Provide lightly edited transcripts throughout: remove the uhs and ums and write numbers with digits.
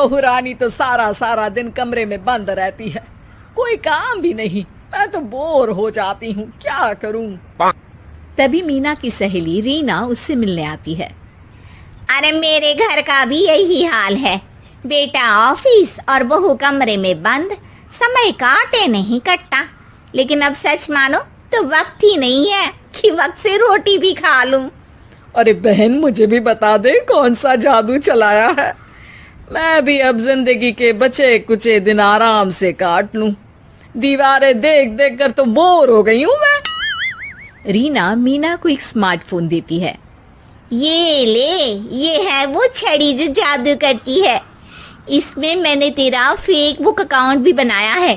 बहू रानी तो सारा सारा दिन कमरे में बंद रहती है, कोई काम भी नहीं। मैं तो बोर हो जाती हूँ, क्या करूँ। तभी मीना की सहेली रीना उससे मिलने आती है। अरे मेरे घर का भी यही हाल है, बेटा ऑफिस और बहू कमरे में बंद, समय काटे नहीं कटता। लेकिन अब सच मानो तो वक्त ही नहीं है कि वक्त से रोटी भी खा लूं। अरे बहन, मुझे भी बता दे कौन सा जादू चलाया है, मैं भी अब जिंदगी के बचे कुचे दिन आराम से काट लूं। दीवारें देख देख कर तो बोर हो गई हूं मैं। रीना मीना को एक स्मार्टफोन देती है। ये ले, ये है वो छड़ी जो जादू करती है। इसमें मैंने तेरा फेसबुक अकाउंट भी बनाया है,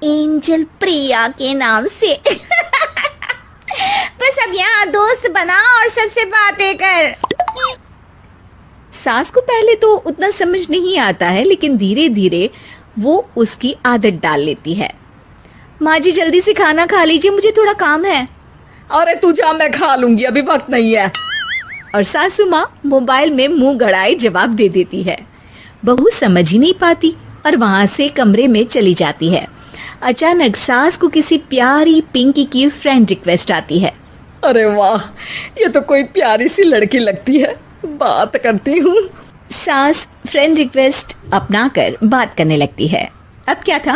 एंजल प्रिया के नाम से। बस अब यहाँ दोस्त बना और सबसे बातें कर। सास को पहले तो उतना समझ नहीं आता है, लेकिन धीरे धीरे वो उसकी आदत डाल लेती है। माँ जी जल्दी से खाना खा लीजिए, मुझे थोड़ा काम है। अरे तू जा, मैं खा लूंगी, अभी वक्त नहीं है। और सासू माँ मोबाइल में मुंह गड़ाए जवाब दे देती है। बहू समझ ही नहीं पाती और वहां से कमरे में चली जाती है। अचानक सास को किसी प्यारी पिंकी की फ्रेंड रिक्वेस्ट आती है। अरे वाह, ये तो कोई प्यारी सी लड़की लगती है, बात करती हूँ। सास फ्रेंड रिक्वेस्ट अपनाकर बात करने लगती है। अब क्या था,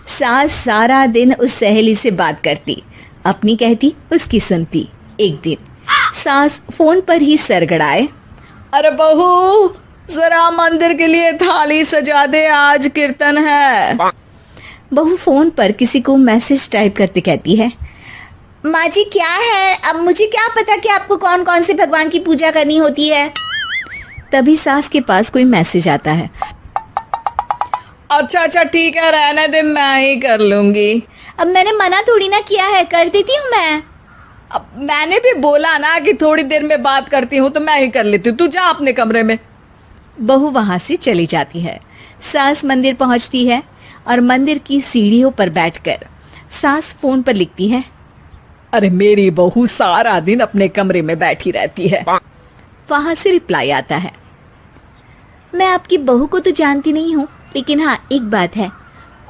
सास सारा दिन उस सहेली से बात करती, अपनी कहती, उसकी सुनती। एक दिन सास फोन पर ही सरगड़ाए, अरे बहू जरा मंदिर के लिए थाली सजा दे, आज कीर्तन है। बहू फोन पर किसी को मैसेज टाइप करते कहती है, माँ जी क्या है, अब मुझे क्या पता कि आपको कौन कौन से भगवान की पूजा करनी होती है। तभी सास के पास कोई मैसेज आता है। अच्छा अच्छा ठीक है, रहने दे, मैं ही कर लूंगी। अब मैंने मना थोड़ी ना किया है, कर देती हूँ मैं। अब मैंने भी बोला ना कि थोड़ी देर में बात करती हूँ, तो मैं ही कर लेती हूँ, तू जा अपने कमरे में। बहू वहां से चली जाती है। सास मंदिर पहुंचती है और मंदिर की सीढ़ियों पर बैठकर सास फोन पर लिखती है, अरे मेरी बहू सारा दिन अपने कमरे में बैठी रहती है। वहां से रिप्लाई आता है, मैं आपकी बहू को तो जानती नहीं हूँ, लेकिन हाँ एक बात है,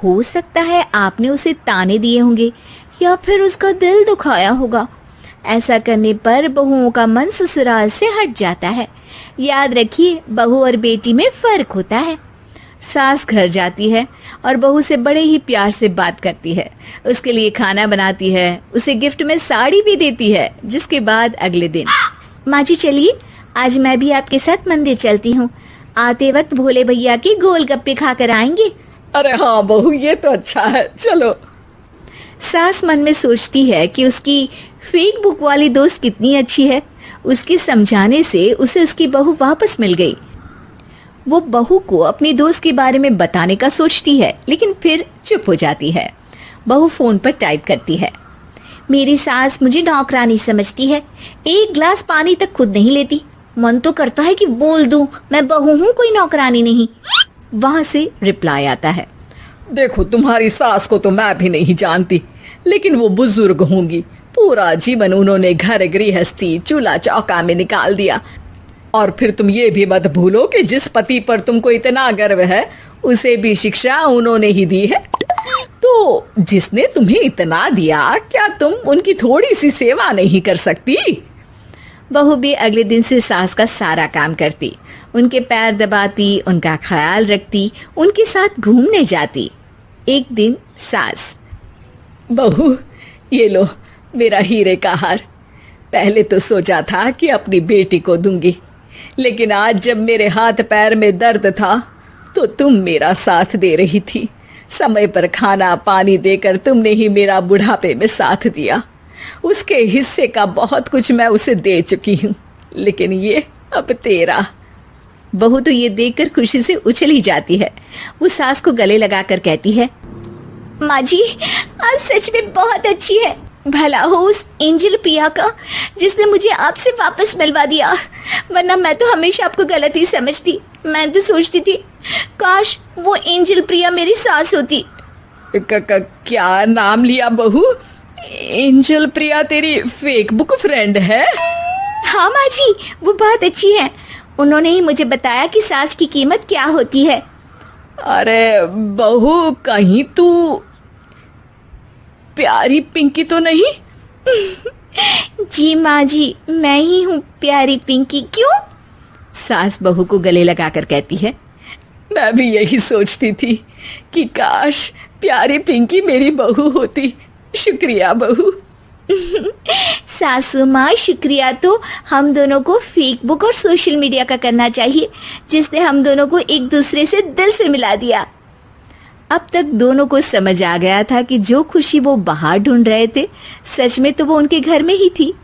हो सकता है आपने उसे ताने दिए होंगे या फिर उसका दिल दुखाया होगा। ऐसा करने पर बहुओं का मन ससुराल से हट जाता है। याद रखिए, बहू और बेटी में फर्क होता है। सास घर जाती है और बहू से बड़े ही प्यार से बात करती है, उसके लिए खाना बनाती है, उसे गिफ्ट में साड़ी भी देती है। जिसके बाद अगले दिन, माँ जी चलिए, आज मैं भी आपके साथ मंदिर चलती हूँ, आते वक्त भोले भैया के गोलगप्पे खाकर आएंगे। अरे हाँ बहू, ये तो अच्छा है, चलो। सास मन में सोचती है कि उसकी फेसबुक वाली दोस्त कितनी अच्छी है। उसके समझाने से उसे उसकी बहू वापस मिल गई। वो बहू को अपनी दोस्त के बारे में बताने का सोचती है, लेकिन फिर चुप हो जाती है। बहू फोन पर टाइप करती है, मेरी सास मुझे नौकरानी समझती है, एक गिलास पानी तक खुद नहीं लेती। मन तो करता है कि बोल दूं, मैं बहू हूँ, कोई नौकरानी नहीं। वहां से रिप्लाई आता है, देखो तुम्हारी सास को तो मैं भी नहीं जानती, लेकिन वो बुजुर्ग होंगी, पूरा जीवन उन्होंने घर गृहस्थी चूल्हा चौका में निकाल दिया। और फिर तुम ये भी मत भूलो कि जिस पति पर तुमको इतना गर्व है, उसे भी शिक्षा उन्होंने ही दी है। तो जिसने तुम्हें इतना दिया, क्या तुम उनकी थोड़ी सी सेवा नहीं कर सकती? बहू भी अगले दिन से सास का सारा काम करती, उनके पैर दबाती, उनका ख्याल रखती, उनके साथ घूमने जाती। एक दिन सास, बहू ये लो मेरा हीरे का हार, पहले तो सोचा था कि अपनी बेटी को दूंगी, लेकिन आज जब मेरे हाथ पैर में दर्द था तो तुम मेरा साथ दे रही थी। समय पर खाना पानी देकर तुमने ही मेरा बुढ़ापे में साथ दिया। उसके हिस्से का बहुत कुछ मैं उसे दे चुकी हूँ, लेकिन ये अब तेरा। बहू तो ये देखकर खुशी से उछल ही जाती है। वो सास को गले लगाकर कहती है, माँ जी आज सच में बहुत अच्छी है, भला हो उस एंजल प्रिया का जिसने मुझे आपसे वापस मिलवा दिया, वरना मैं तो हमेशा आपको गलत ही समझती। मैं तो सोचती थी काश वो एंजल प्रिया मेरी सास होती। क्या नाम लिया बहू? एंजल प्रिया तेरी फेसबुक फ्रेंड है? हाँ माँ जी, वो बहुत अच्छी है। उन्होंने ही मुझे बताया कि सास की कीमत क्या होती है। अरे बहू, कहीं तू प्यारी पिंकी तो नहीं? जी माँ जी, मैं ही हूँ प्यारी पिंकी। क्यों? सास बहू को गले लगाकर कहती है। मैं भी यही सोचती थी कि काश प्यारी पिंकी मेरी बहू होती। शुक्रिया बहू। सासू माँ, शुक्रिया तो हम दोनों को फेसबुक और सोशल मीडिया का करना चाहिए, जिसने हम दोनों को एक दूसरे से दिल से मिला दिया। अब तक दोनों को समझ आ गया था कि जो खुशी वो बाहर ढूंढ रहे थे, सच में तो वो उनके घर में ही थी।